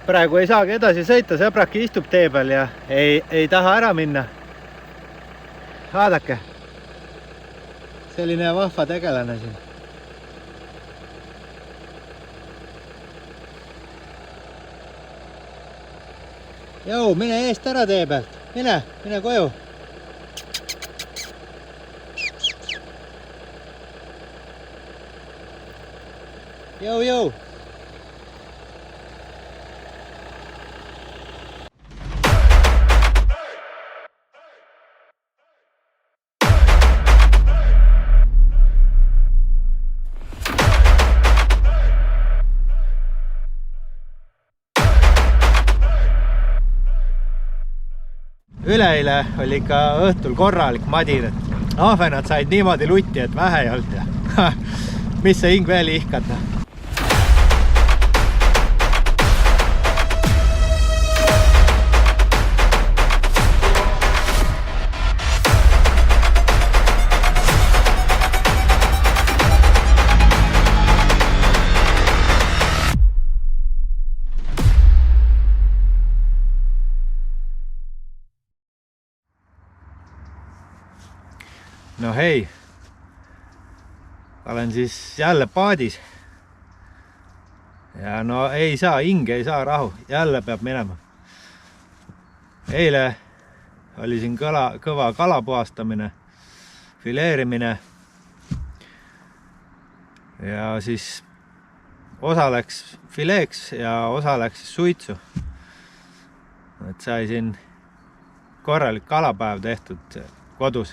praegu ei saagi edasi sõita, sõbraki istub tee peal ja ei taha ära minna. Vaadake, selline vahva tegelane siin. Jou, mine eest ära tee pealt, mine koju. Jou. Üleeile oli ikka õhtul korralik madin, et ahvenad said niimoodi lutti, et vähe ei olnud ja mis see hing veel ihkata. No hei, olen siis jälle paadis ja no ei saa, hing ei saa rahu, jälle peab minema. Eile oli siin kõva kalapuhastamine, fileerimine ja siis osa läks fileeks ja osa läks suitsu. Et sai siin korralik kalapäev tehtud kodus.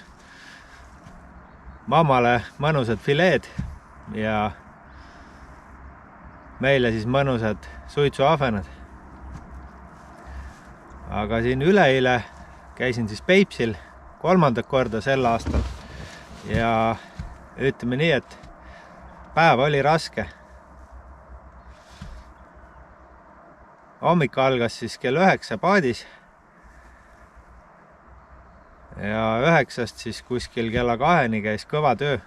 Mammale mõnusad fileed ja meile siis mõnusad suitsuahvenad. Aga siin üleeile käisin siis Peipsil 3. korda sel aastal ja ütleme nii, et päev oli raske. Hommik algas siis kell 9 paadis ja 9 siis kuskil kella 2 käis kõva töö.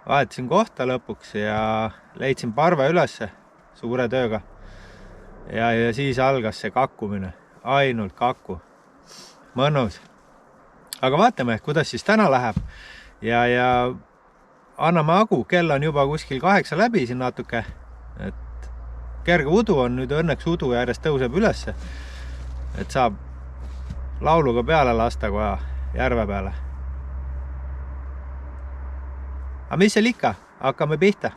Vahetasin kohta lõpuks ja leidsin parve ülesse suure tööga. Ja siis algas see kakkumine. Ainult kakku. Mõnus. Aga vaatame, kuidas siis täna läheb. Ja anname agu. Kell on juba kuskil 8 läbi siin natuke. Kerge udu on nüüd, õnneks udu järjest tõuseb ülesse, et saab lauluga peale lasta kohe järve peale. Aga mis seal ikka? Hakkame pihta.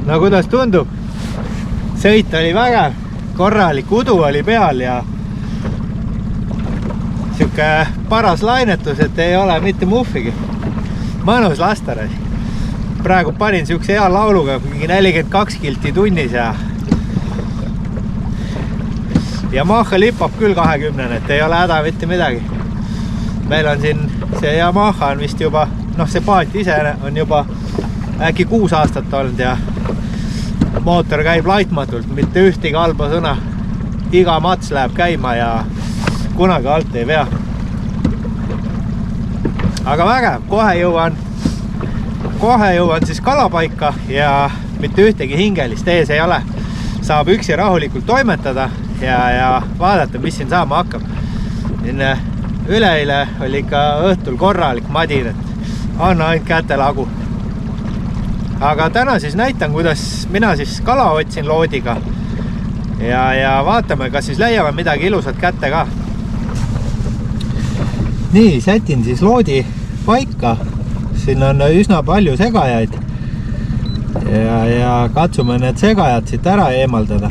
No kuidas tundub? Sõit oli vägev, korralik udu oli peal ja siuke paras lainetus, et ei ole mitte muffigi. Mõnus lastaras. Praegu panin siukse hea lauluga, 42 kilti tunnis ja Yamaha lipab küll 20, et ei ole häda mitte midagi. Meil on siin see Yamaha on vist juba, see paat ise on juba äkki 6 aastat olnud ja mootor käib laitmatult, mitte ühtegi halba sõna. Iga mats läheb käima ja kunagi alt ei vea. Aga vägev, kohe jõuan siis kalapaika ja mitte ühtegi hingelist ees ei ole. Saab üksi rahulikult toimetada ja vaadata, mis siin saama hakkab. Üleeile oli ikka õhtul korralik madin, et anna ainult käte lagu. Aga täna siis näitan, kuidas mina siis kala otsin loodiga ja vaatame, kas siis leiame midagi ilusat kätte ka. Nii, sätin siis loodi paika. Siin on üsna palju segajaid ja katsume need segajad siit ära eemaldada.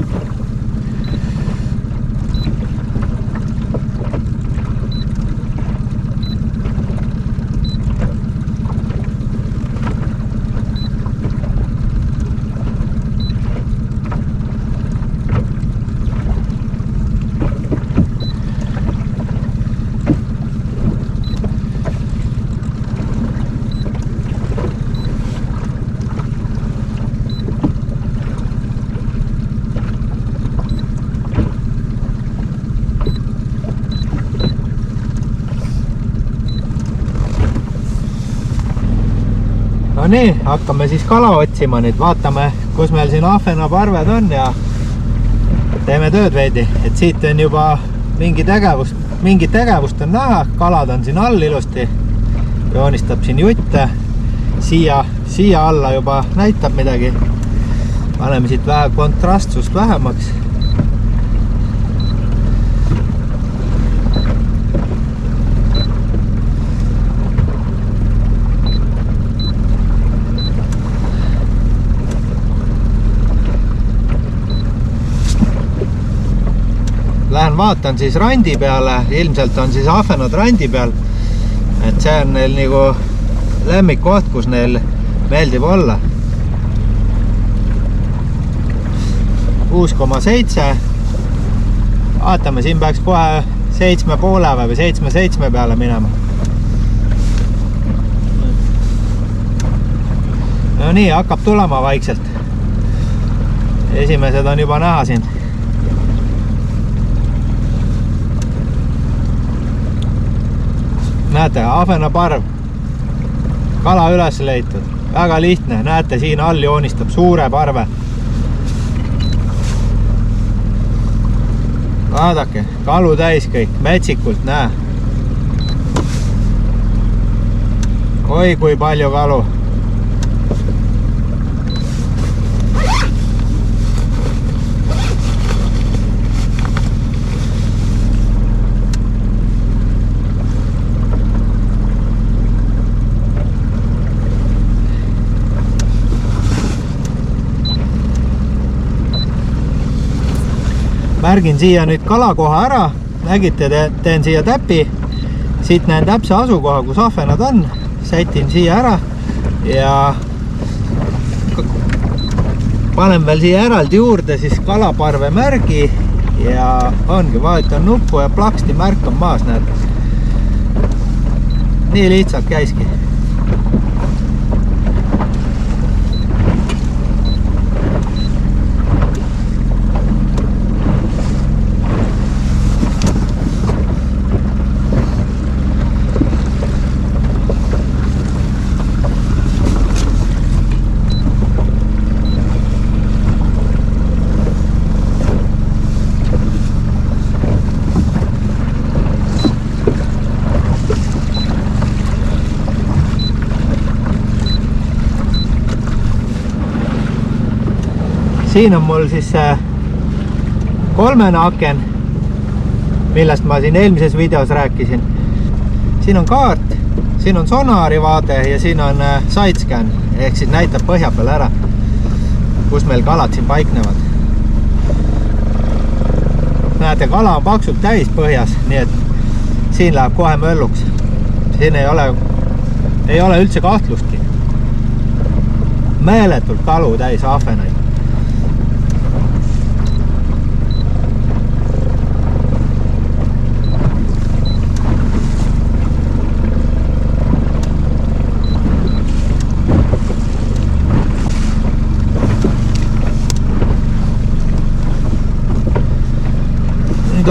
No nii, hakkame siis kala otsima nüüd, vaatame, kus meil siin ahvenaparved on ja teeme tööd veidi, et siit on juba mingit tegevust on näha, kalad on siin all ilusti, joonistab siin jutte, siia alla juba näitab midagi, paneme siit vähe kontrastsust vähemaks. Lähen vaatan siis randi peale, ilmselt on siis ahvenad randi peal, et see on neil nagu lemmikkoht, kus neil meeldib olla. 6,7. Vaatame, siin peaks kohe 7,5 või 7,7 peale minema. No nii, hakkab tulema vaikselt. Esimesed on juba näha siin. Näete, ahvenaparv, kala üles leitud, väga lihtne, näete, siin all joonistab suure parve. Vaadake, kalu täis kõik, metsikult, näe. Oi, kui palju kalu. Märgin siia nüüd kalakoha ära, nägite, teen siia täpi, siit näen täpse asukoha, kus ahvenad on, sätin siia ära ja panen veel siia eraldi juurde siis kalaparve märgi ja ongi, vajutan nuppu ja plaksti märk on maas, näed. Nii lihtsalt käiski. Siin on mul siis kolmene aken, millest ma siin eelmises videos rääkisin. Siin on kaart, siin on sonari vaade ja siin on sidescan, ehk siis näitab põhja peal ära, kus meil kalad siin paiknevad. Näete, kala on paksult täis põhjas, nii et siin läheb kohe mölluks. Siin ei ole üldse kahtlustki. Meeletult kalu täis ahvenaid.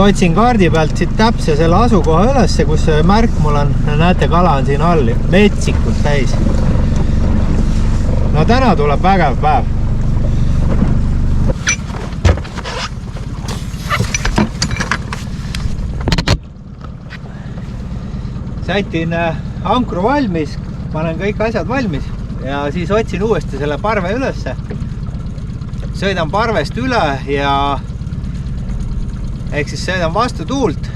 Otsin kaardi pealt siit täpse selle asukoha ülesse, kus see märk mul on. Näete, kala on siin all, metsikult täis. No täna tuleb vägev päev. Sätin ankru valmis, panen kõik asjad valmis ja siis otsin uuesti selle parve ülesse. Sõidan parvest üle ja ehk siis sõidan vastu tuult,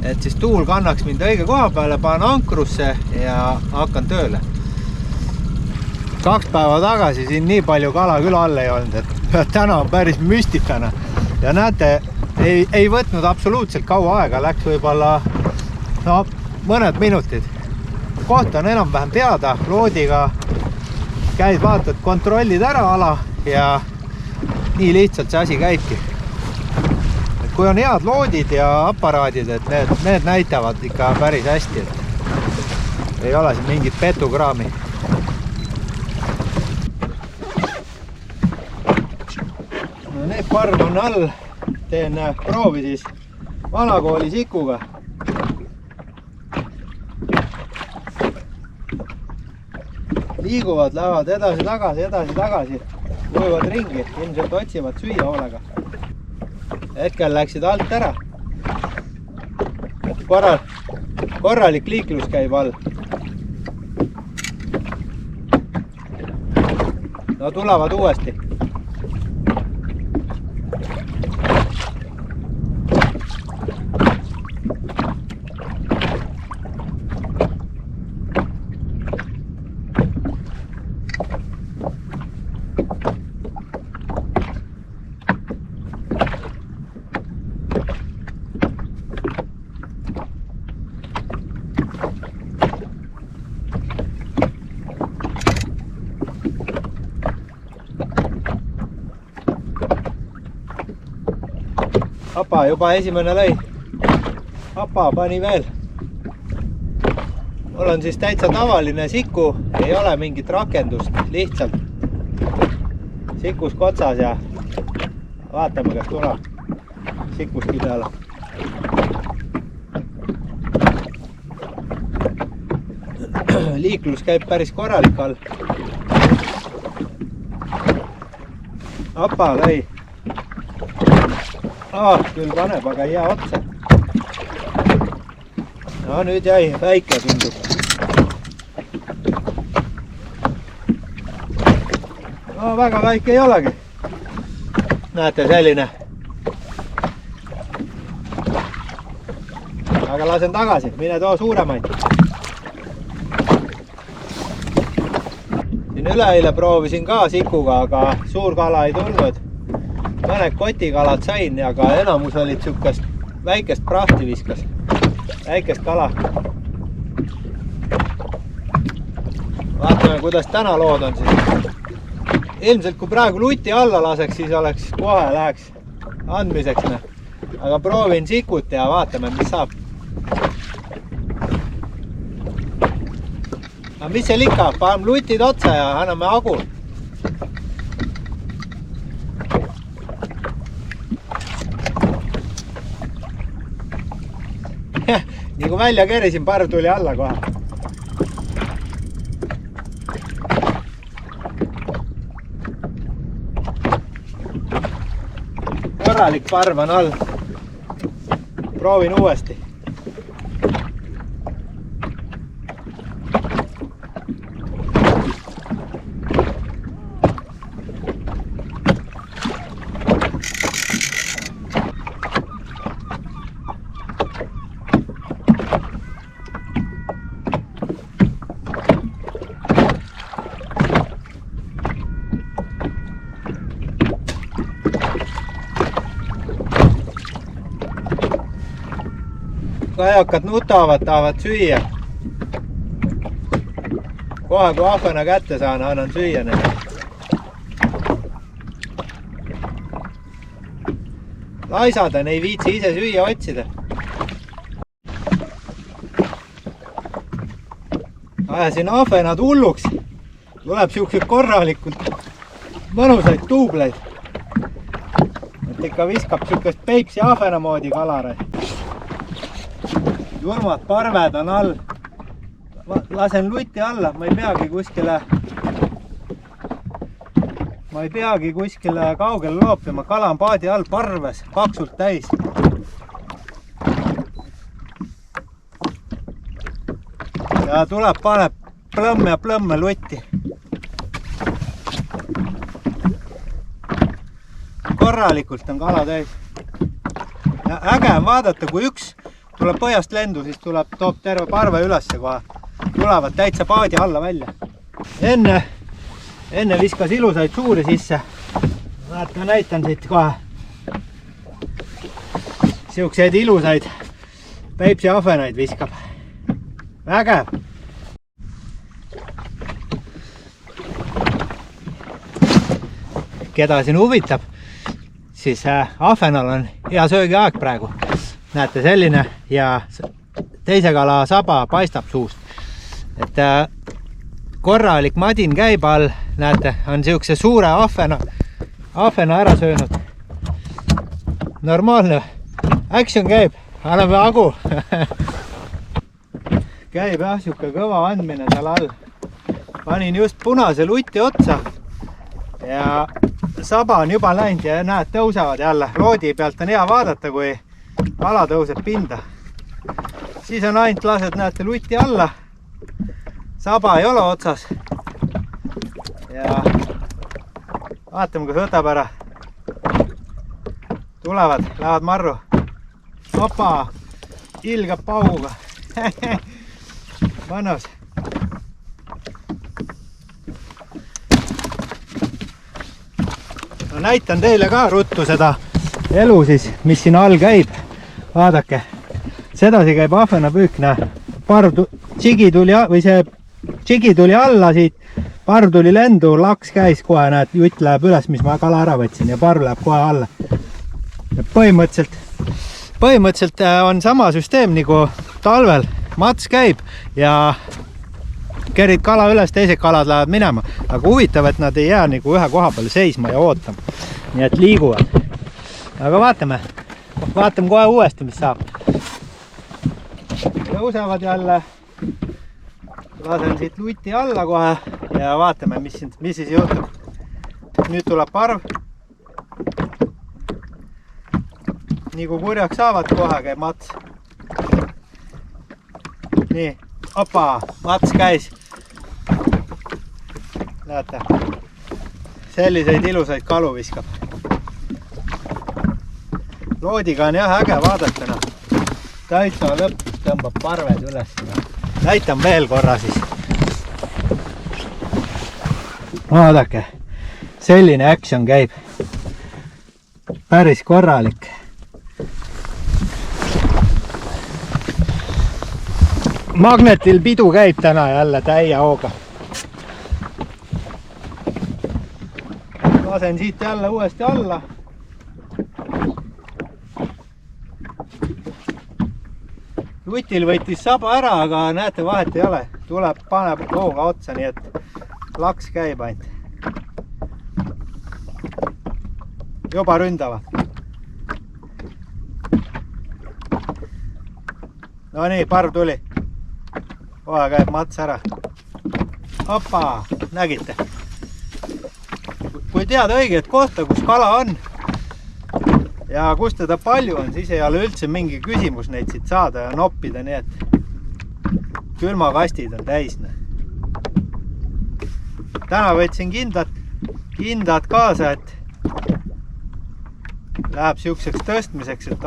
et siis tuul kannaks mind õige koha peale, panen ankrusse ja hakkan tööle. 2 päeva tagasi siin nii palju kala küll all ei olnud, et täna on päris müstikana. Ja näete, ei võtnud absoluutselt kaua aega, läks võib-olla mõned minutid. Koht on enam-vähem teada, loodiga käid, vaatad, kontrollid ära ala ja nii lihtsalt see asi käibki. Kui on head loodid ja aparaadid, et need näitavad ikka päris hästi, et ei ole siin mingit petukraami. No need parv on all, teen proovi siis vanakooli sikuga. liiguvad, lähevad edasi-tagasi, ujuvad ringi, ilmselt otsivad süüa hoolega. Hetkel läksid alt ära. Korralik liiklus käib all. No tulevad uuesti. Apa juba esimene lõi. Apa pani veel. Mul on siis täitsa tavaline siku, ei ole mingit rakendust, lihtsalt sikus kotsas ja vaatame, kas tuleb sikuski peale. Liiklus käib päris korralik all. Apa lõi. Küll paneb, aga ei jää otsa. No nüüd jäi väike tundub. No väga väike ei olegi. Näete, selline. Aga lasen tagasi, mine too suuremaid. Siin üleeile proovisin ka sikuga, aga suur kala ei tulnud. Mõned kotikalad sain, aga enamus olid sükast väikest prahti viskas. Väikest kala. Vaatame, kuidas täna lood on siis. Ilmselt kui praegu luti alla laseks, siis oleks kohe läheks andmiseks. Aga proovin sikut ja vaatame, mis saab. Aga mis see likab? Paneme lutid otsa ja anname agu. Nii kui välja kerisin, parv tuli alla kohe. Korralik parv on all. Proovin uuesti. Kajakad nutavad, tahavad süüa. Kohe kui ahvena kätte saan, annan süüa neile. Laisad on, ei viitsi ise süüa otsida. Ajasin ahvenad hulluks. Tuleb siuksed korralikult mõnusaid tuubleid. Et ikka viskab siukest peipsi ahvena moodi kalare. Julmad parved on all. Lasen lutti alla, ma ei peagi kuskile kaugele loopima. Kala on paadi all parves, paksult täis. Ja tuleb, paneb plõmme lutti. Korralikult on kala täis. Ja äge on vaadata, kui üks tuleb põhjast lendu, siis toob terve parve ülesse kohe. Tulevad täitsa paadi alla välja. Enne viskas ilusaid suuri sisse. Vaata, näitan siit kohe. Siukseid ilusaid peipsi ahvenaid viskab. Vägev. Keda siin huvitab, siis ahvenal on hea söögiaeg praegu. Näete, selline ja teise kala saba paistab suust. Et korralik madin käib all, näete, on siukse suure ahvena ära söönud. Normaalne action käib, anname agu. Käib jah, siuke kõva andmine seal all. panin just punase luti otsa ja saba on juba läinud ja näed, tõusevad jälle. Roodi pealt on hea vaadata, kui kala tõuseb pinda. Siis on ainult lased, näete, luti alla. Saba ei ole otsas. Ja vaatame, kus võtab ära. Tulevad, lähevad marru. Opa, ilgab pauguga. Mõnus. No, näitan teile ka ruttu seda elu siis, mis siin all käib. Vaadake, sedasi käib ahvenapüük, näe. Tšigi tuli alla siit, parv tuli lendu, laks käis kohe, näed, jutt läheb üles, mis ma kala ära võtsin ja parv läheb kohe alla. Ja põhimõtteliselt on sama süsteem nagu talvel. Mats käib ja kerid kala üles, teised kalad lähevad minema. Aga huvitav, et nad ei jää nagu ühe koha peale seisma ja ootama. Nii et liiguvad. Aga vaatame kohe uuesti, mis saab. Tõusevad jälle. Lasen siit luti alla kohe ja vaatame, mis siis juhtub. Nüüd tuleb parv. Nii kui kurjaks saavad, kohe käib Mats. Nii, opa, Mats käis. Näete, selliseid ilusaid kalu viskab. Loodiga on jah äge vaadatena. Täitsa lõpus tõmbab parved üles. Näitan veel korra siis. Vaadake, selline action käib. Päris korralik. Magnetil pidu käib täna jälle täie hooga. Lasen siit jälle uuesti alla. Lutil võttis saba ära, aga näete, vahet ei ole. Tuleb, paneb hooga otsa, nii et laks käib ainult. Juba ründavad. No nii, parv tuli. Kohe käib Mats ära. Opa, nägite. Kui tead õiget kohta, kus kala on ja kus teda palju on, siis ei ole üldse mingi küsimus neid siit saada ja noppida, nii et külmakastid on täisne. Täna võtsin kindad kaasa, et läheb siukseks tõstmiseks, et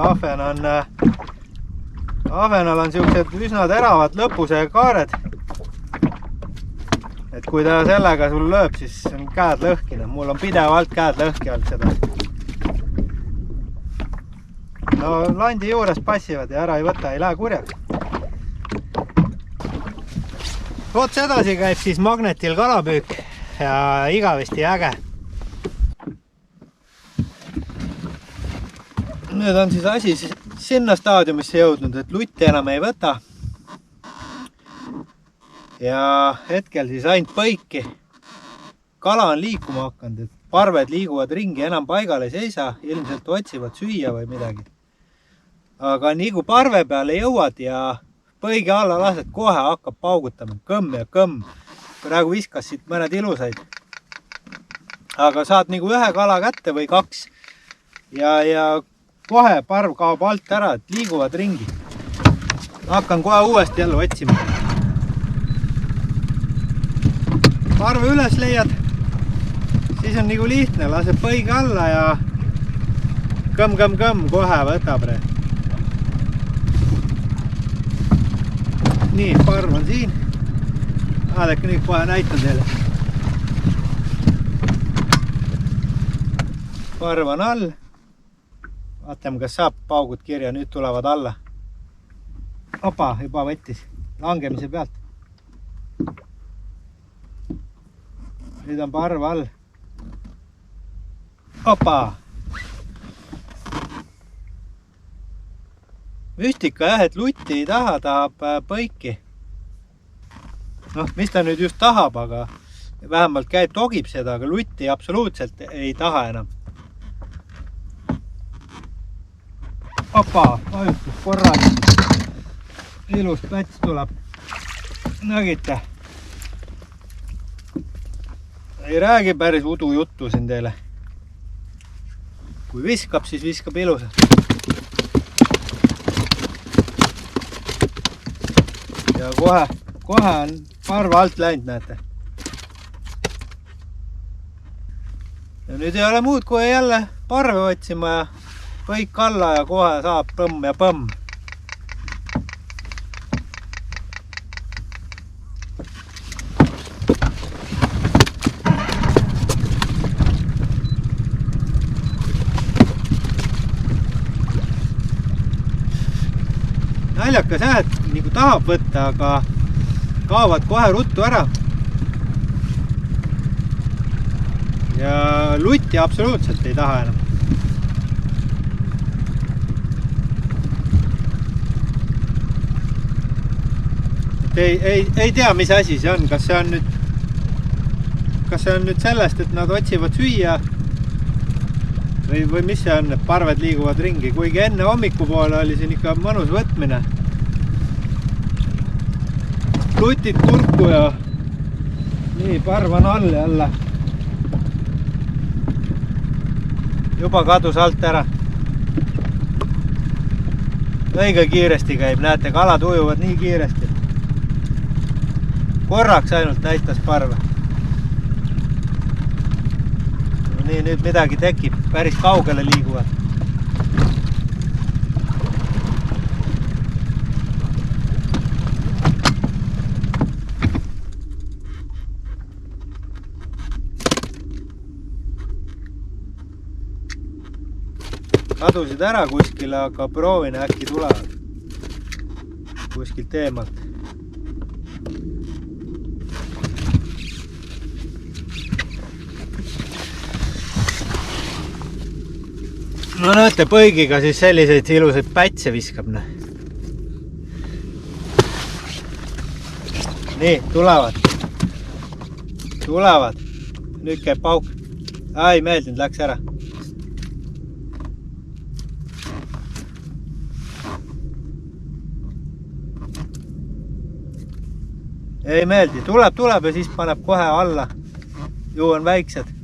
ahvenal on siuksed üsna teravad lõpuse kaared. Et kui ta sellega sul lööb, siis on käed lõhkine. Mul on pidevalt käed lõhki olnud seda. No landi juures passivad ja ära ei võta, ei lähe kurjaks. Ots edasi käib siis magnetil kalapüük ja igavesti äge. Nüüd on siis asi sinna staadiumisse jõudnud, et lutti enam ei võta. Ja hetkel siis ainult põiki. Kala on liikuma hakanud, et parved liiguvad ringi, enam paigal ei seisa, ilmselt otsivad süüa või midagi. Aga nii kui parve peale jõuad ja põige alla lased, kohe hakkab paugutama, kõmm ja kõmm. Praegu viskas siit mõned ilusaid. Aga saad nagu ühe kala kätte või kaks ja kohe parv kaob alt ära, et liiguvad ringi. Hakkan kohe uuesti jälle otsima. Parve üles leiad, siis on nagu lihtne, laseb põige alla ja kõmm, kohe võtab. Nii, parv on siin. Vaadake, nüüd kohe näitan teile. Parv on all. Vaatame, kas saab paugud kirja, nüüd tulevad alla. Opa, juba võttis langemise pealt. Nüüd on parv all. Opa! Müstika jah, et lutti ei taha, tahab põiki. Noh, mis ta nüüd just tahab, aga vähemalt käib, togib seda, aga lutti absoluutselt ei taha enam. Opa, vajutus korralikult. Ilus päts tuleb. Nägite? ei räägi päris udu juttu siin teile. Kui viskab, siis viskab ilusalt. Ja kohe on parva alt läinud, näete. Ja nüüd ei ole muud, kui jälle parve otsima ja kõik alla ja kohe saab põmm ja põmm. Naljakas jah, et nagu tahab võtta, aga kaovad kohe ruttu ära. Ja lutti absoluutselt ei taha enam. Ei tea, mis asi see on. Kas see on nüüd sellest, et nad otsivad süüa või mis see on, et parved liiguvad ringi. Kuigi enne hommikupoole oli siin ikka mõnus võtmine. Lutid kurku ja nii, parv on all jälle. Juba kadus alt ära. Õige kiiresti käib, näete, kalad ujuvad nii kiiresti. Korraks ainult näitas parve. Nii, nüüd midagi tekib, päris kaugele liiguvad. Kadusid ära kuskile, aga proovin äkki tulevad kuskilt eemalt. No näete, põigiga siis selliseid ilusaid pätse viskab. Nii, tulevad. Tulevad. Nüüd käib pauk. Ei meeldinud, läks ära. Ei meeldi. Tuleb ja siis paneb kohe alla. Ju on väiksed.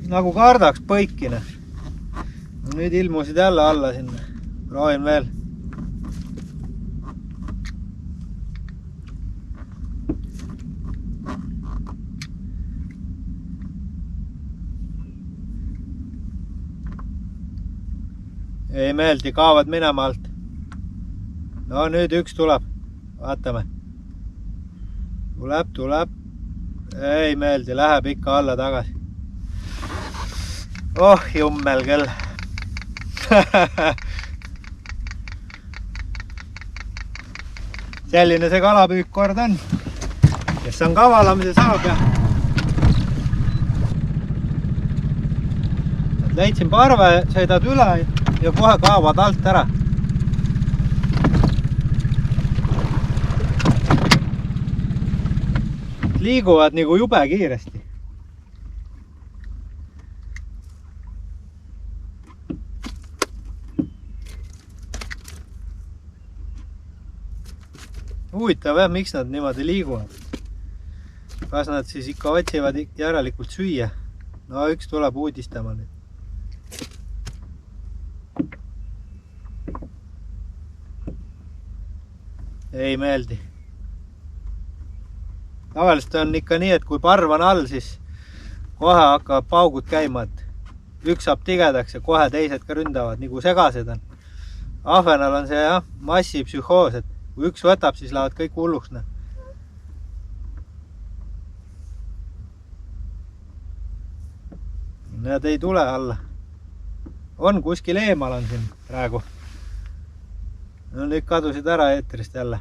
Nagu kardaks põikine. Nüüd ilmusid jälle alla sinna. Proovin veel. Ei meeldi, kaovad minema alt. No nüüd üks tuleb. Vaatame. Tuleb. Ei meeldi, läheb ikka alla tagasi. Oh, jummel küll. Selline see kalapüük kord on. Kes on kavalam, see saab ja. Leidsin parve, sõidad üle ja kohe kaovad alt ära. Liiguvad nagu jube kiiresti. Huvitav, miks nad niimoodi liiguvad? Kas nad siis ikka otsivad järelikult süüa? No üks tuleb uudistama nüüd. Ei meeldi. Tavaliselt on ikka nii, et kui parv on all, siis kohe hakkavad paugud käima, et üks saab tigedaks ja kohe teised ka ründavad, nagu segased on. Ahvenal on see massipsühhoos, et kui üks võtab, siis lähevad kõik hulluks. Need ei tule alla. On kuskil eemal on siin praegu. No nüüd kadusid ära eetrist jälle.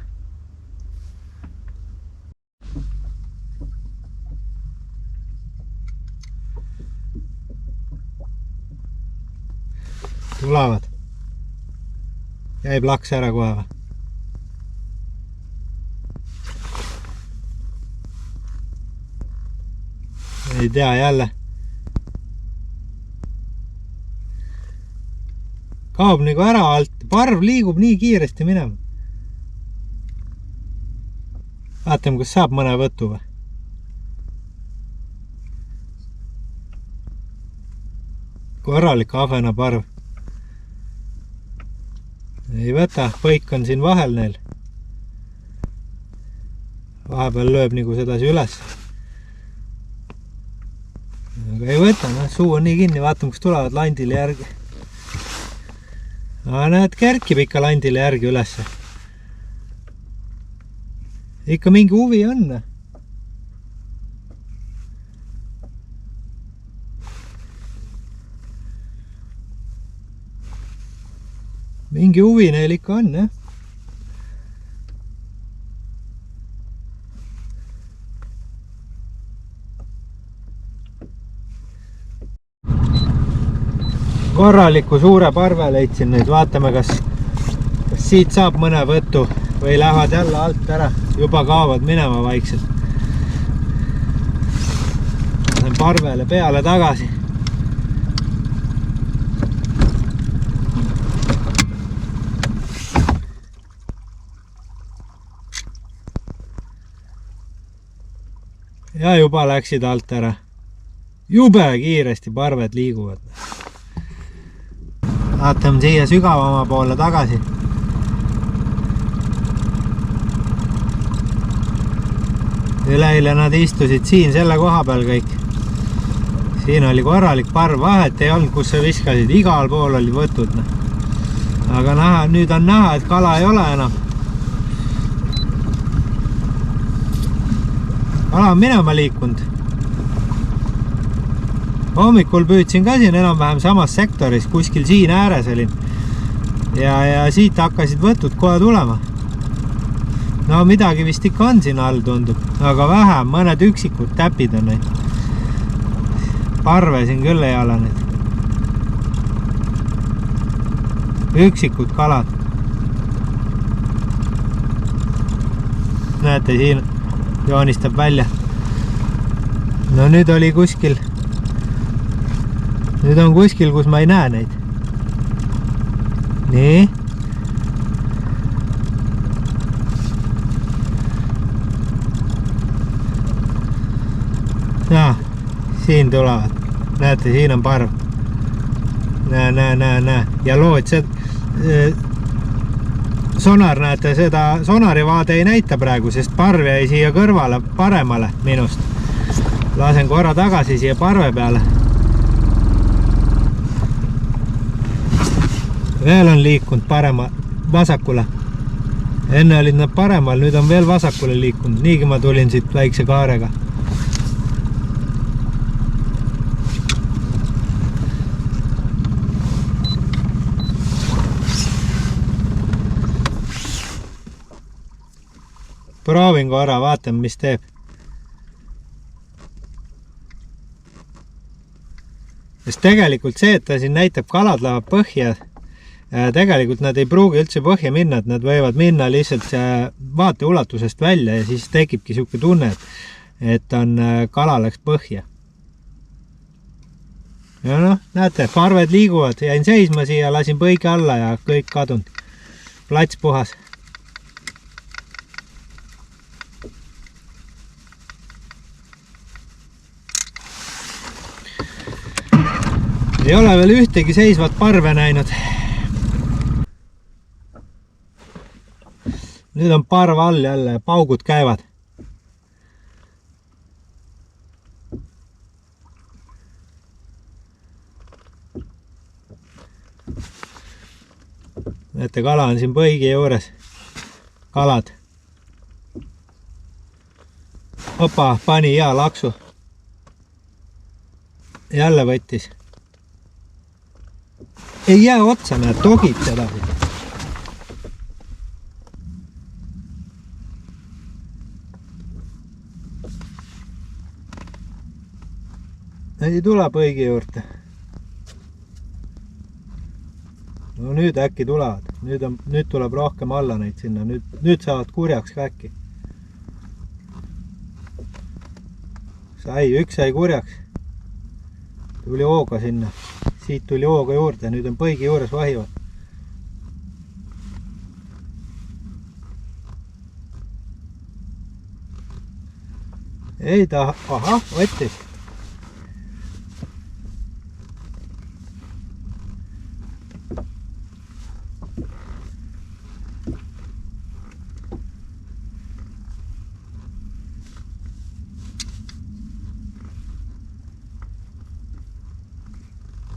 Tulevad. Jäi plaks ära kohe või? Ei tea, jälle. Kaob nagu ära alt. Parv liigub nii kiiresti minema. vaatame, kas saab mõne võtu või. Korralik ahvenaparv. Ei võta, põik on siin vahel neil. Vahepeal lööb nagu sedasi üles. Aga ei võta, suu on nii kinni, vaatame, kas tulevad landile järgi. Näed, kerkib ikka landile järgi ülesse. Ikka mingi huvi on. Mingi huvi neil ikka on, jah. Korraliku suure parve leidsin nüüd, vaatame, kas siit saab mõne võtu või lähevad jälle alt ära, juba kaovad minema vaikselt. Lähen parvele peale tagasi. Ja juba läksid alt ära. Jube kiiresti parved liiguvad. Vaatame siia sügavama poole tagasi. Üleile nad istusid siin selle koha peal kõik. Siin oli korralik parv, vahet ei olnud, kus sa viskasid. Igal pool oli võtud. Aga nüüd on näha, et kala ei ole enam. Kala on minema liikunud. Hommikul püüdsin ka siin enam-vähem samas sektoris, kuskil siin ääres olin. Ja siit hakkasid võtud kohe tulema. No midagi vist ikka on siin all, tundub. Aga vähem, mõned üksikud täpid on neid. Parve siin küll ei ole neid. Üksikud kalad. Näete, siin joonistab välja. No nüüd oli kuskil. Nüüd on kuskil, kus ma ei näe neid. Nii. Ja, siin tulevad. Näete, siin on parv. Näe. Ja lood, sonar, näete, seda sonari vaade ei näita praegu, sest parv jäi siia kõrvale paremale minust. Lasen korra tagasi siia parve peale. Veel on liikunud vasakule. Enne olid nad paremal, nüüd on veel vasakule liikunud. Niigi ma tulin siit väikse kaarega. Proovin korra, vaatan, mis teeb. Sest tegelikult see, et ta siin näitab, kalad lähevad põhja. Tegelikult nad ei pruugi üldse põhja minna, et nad võivad minna lihtsalt vaateulatusest välja ja siis tekibki siuke tunne, et kala läks põhja. Ja noh, näete, parved liiguvad, jäin seisma siia, lasin põige alla ja kõik kadunud. Plats puhas. Ei ole veel ühtegi seisvat parve näinud. Nüüd on parv all jälle, paugud käivad. Näete, kala on siin põigi juures. Kalad. Opa, pani hea laksu. Jälle võttis. Ei jää otsa, näed, togib sedasi. Ei tule põigi juurde. No nüüd äkki tulevad. Nüüd tuleb rohkem alla neid sinna. Nüüd saavad kurjaks ka äkki. Üks sai kurjaks. Tuli hooga sinna. Siit tuli hooga juurde. Nüüd on põigi juures vahivad. ei ta, ahah, võttis.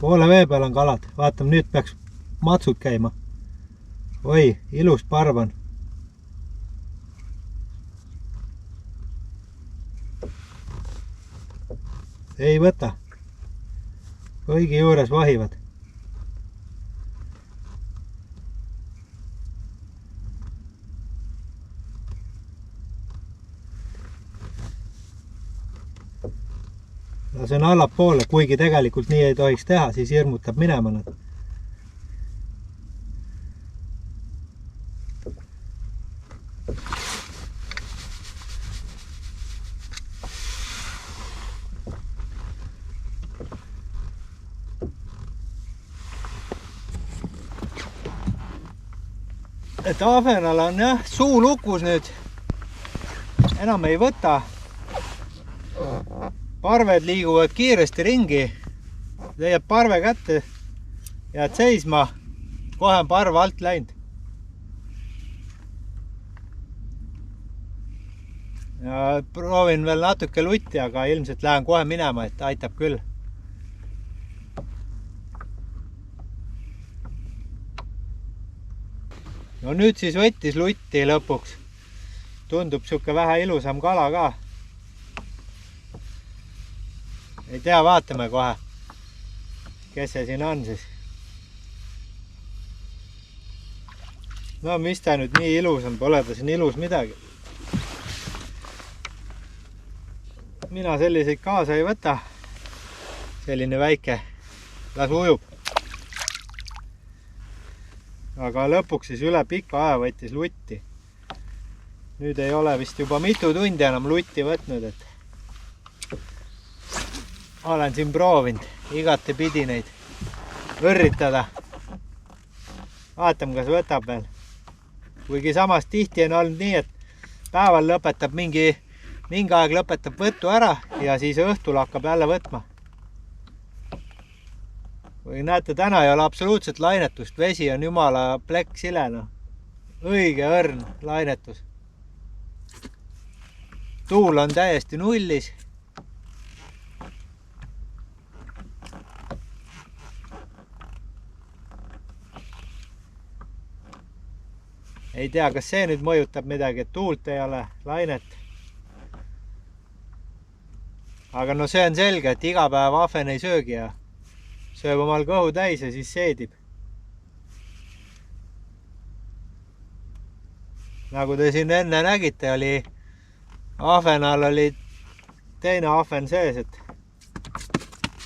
Poole vee peal on kalad, vaatame, nüüd peaks matsud käima. Oi, ilus parv on. Ei võta. Kõigi juures vahivad. Lasen allapoole, kuigi tegelikult nii ei tohiks teha, siis hirmutab minema nad. Et ahvenal on jah, suu lukus nüüd. Enam ei võta. Parved liiguvad kiiresti ringi. Leiad parve kätte. Jääd seisma. Kohe on parv alt läinud. Ja proovin veel natuke lutti, aga ilmselt lähen kohe minema, et aitab küll. No nüüd siis võttis lutti lõpuks. Tundub siuke vähe ilusam kala ka. Ei tea, vaatame kohe, kes see siin on siis. No mis ta nüüd nii ilus on, pole ta siin ilus midagi. Mina selliseid kaasa ei võta. Selline väike. Las ujub. Aga lõpuks siis üle pika aja võttis lutti. Nüüd ei ole vist juba mitu tundi enam lutti võtnud, et olen siin proovinud igate pidi neid võrritada. Vaatame, kas võtab veel. Kuigi samas tihti on olnud nii, et päeval lõpetab mingi aeg lõpetab võttu ära ja siis õhtul hakkab jälle võtma. Või näete, täna ei ole absoluutselt lainetust. Vesi on jumala plekk silena. Õige õrn lainetus. Tuul on täiesti nullis. Ei tea, kas see nüüd mõjutab midagi, et tuult ei ole, lainet. Aga no see on selge, et iga päev ahven ei söögi ja sööb omal kõhu täis ja siis seedib. Nagu te siin enne nägite, ahvenal oli teine ahven sees, et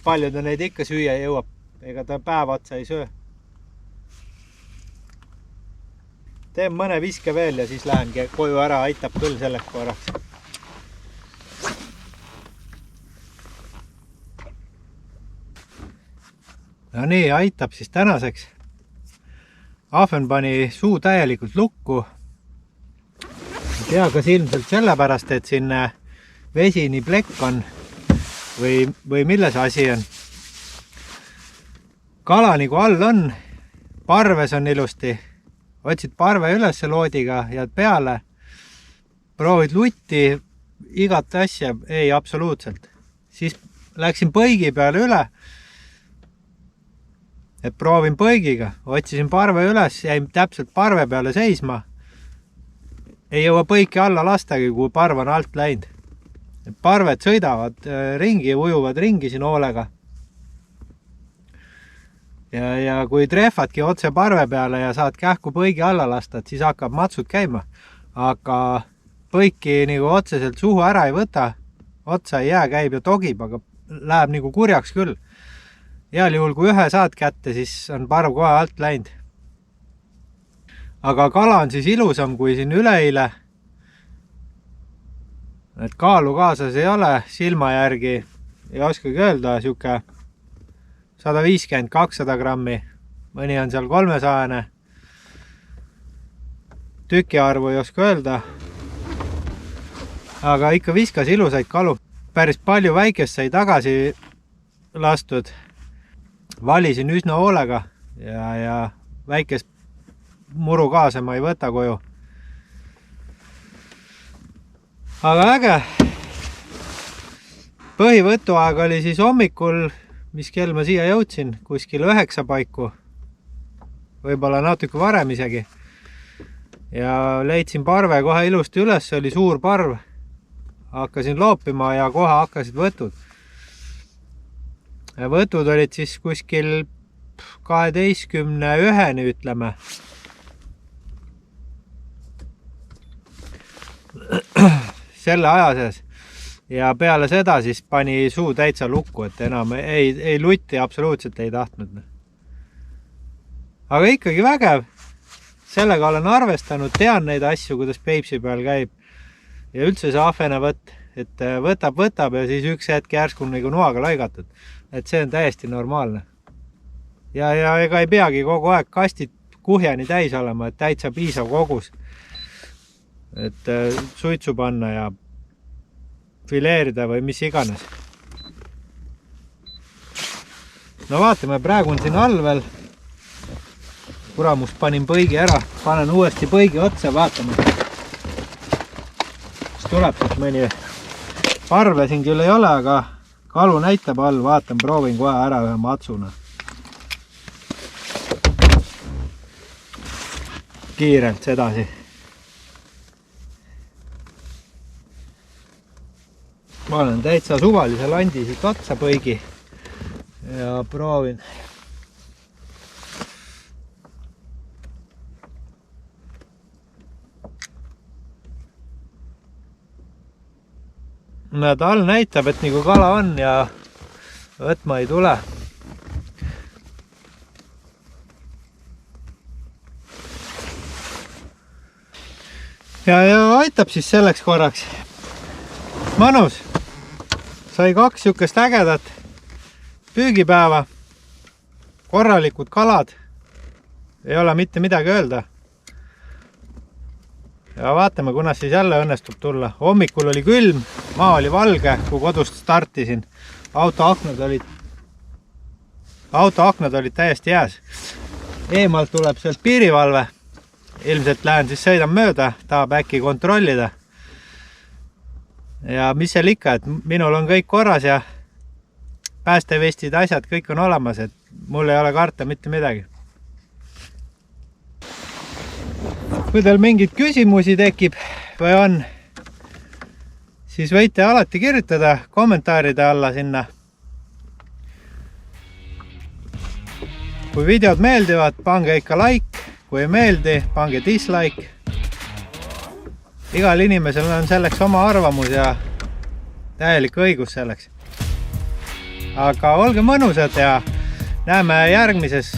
palju ta neid ikka süüa jõuab. Ega ta päev otsa ei söö. Teen mõne viske veel ja siis lähengi koju ära, aitab küll selleks korraks. No nii, aitab siis tänaseks. Ahven pani suu täielikult lukku. Ei tea, kas ilmselt sellepärast, et siin vesi nii plekk on või milles asi on. Kala nagu all on, parves on ilusti. Otsid parve üles loodiga, jääd peale. Proovid lutti, igat asja, ei absoluutselt. Siis läksin põigi peale üle. Et proovin põigiga, otsisin parve üles, jäin täpselt parve peale seisma. Ei jõua põiki alla lastagi, kui parv on alt läinud. Parved sõidavad ringi, ujuvad ringi siin hoolega. Ja kui trehvadki otse parve peale ja saad kähku põigi alla lasta, siis hakkab matsud käima. Aga põiki nagu otseselt suhu ära ei võta, otsa ei jää, käib ja togib, aga läheb nagu kurjaks küll. Heal juhul, kui ühe saad kätte, siis on parv kohe alt läinud. Aga kala on siis ilusam kui siin üleile. Et kaalu kaasas ei ole, silma järgi ei oskagi öelda, siuke 150-200 grammi. Mõni on seal 300. Tüki arvu ei oska öelda. aga ikka viskas ilusaid kalu. Päris palju väikest sai tagasi lastud. Valisin üsna hoolega ja väikest muru kaasa ma ei võta koju. Aga äge. Põhivõtuaeg oli siis hommikul, mis kell ma siia jõudsin, kuskil 9 paiku. Võib-olla natuke varem isegi. Ja leidsin parve kohe ilusti üles, oli suur parv. Hakkasin loopima ja kohe hakkasid võtud. Ja võtud olid siis kuskil 12-1, ütleme. Selle aja sees. Ja peale seda siis pani suu täitsa lukku, et enam ei lutti absoluutselt ei tahtnud. Aga ikkagi vägev. Sellega olen arvestanud, tean neid asju, kuidas Peipsi peal käib. Ja üldse see ahvene võtt, et võtab ja siis üks hetk järsku nagu noaga laigatud. Et see on täiesti normaalne. Ja ega ei peagi kogu aeg kastid kuhjani täis olema, et täitsa piisav kogus. Et suitsu panna ja fileerida või mis iganes. No vaatame, praegu on siin all veel. Kuramus panin põigi ära, panen uuesti põigi otsa, vaatame. Kas tuleb sealt mõni parve siin küll ei ole, aga kalu näitab all, vaatan, proovin kohe ära ühe matsuna. Kiirelt sedasi. Ma olen täitsa suvalise landi siit otsa põigi ja proovin. Näed, all näitab, et nagu kala on ja võtma ei tule. Ja aitab siis selleks korraks. Mõnus. Sai 2 sihukest ägedat püügipäeva. Korralikud kalad. Ei ole mitte midagi öelda. Ja vaatame, kunas siis jälle õnnestub tulla. Hommikul oli külm, maa oli valge, kui kodust startisin. Autoaknad olid täiesti jääs. Eemalt tuleb sealt piirivalve. Ilmselt lähen siis sõidan mööda, tahab äkki kontrollida. Ja mis seal ikka, et minul on kõik korras ja päästevestid, asjad, kõik on olemas, et mul ei ole karta mitte midagi. Kui teil mingid küsimusi tekib või on, siis võite alati kirjutada kommentaaride alla sinna. Kui videod meeldivad, pange ikka like, kui ei meeldi, pange dislike. Igal inimesel on selleks oma arvamus ja täielik õigus selleks. Aga olge mõnusad ja näeme järgmises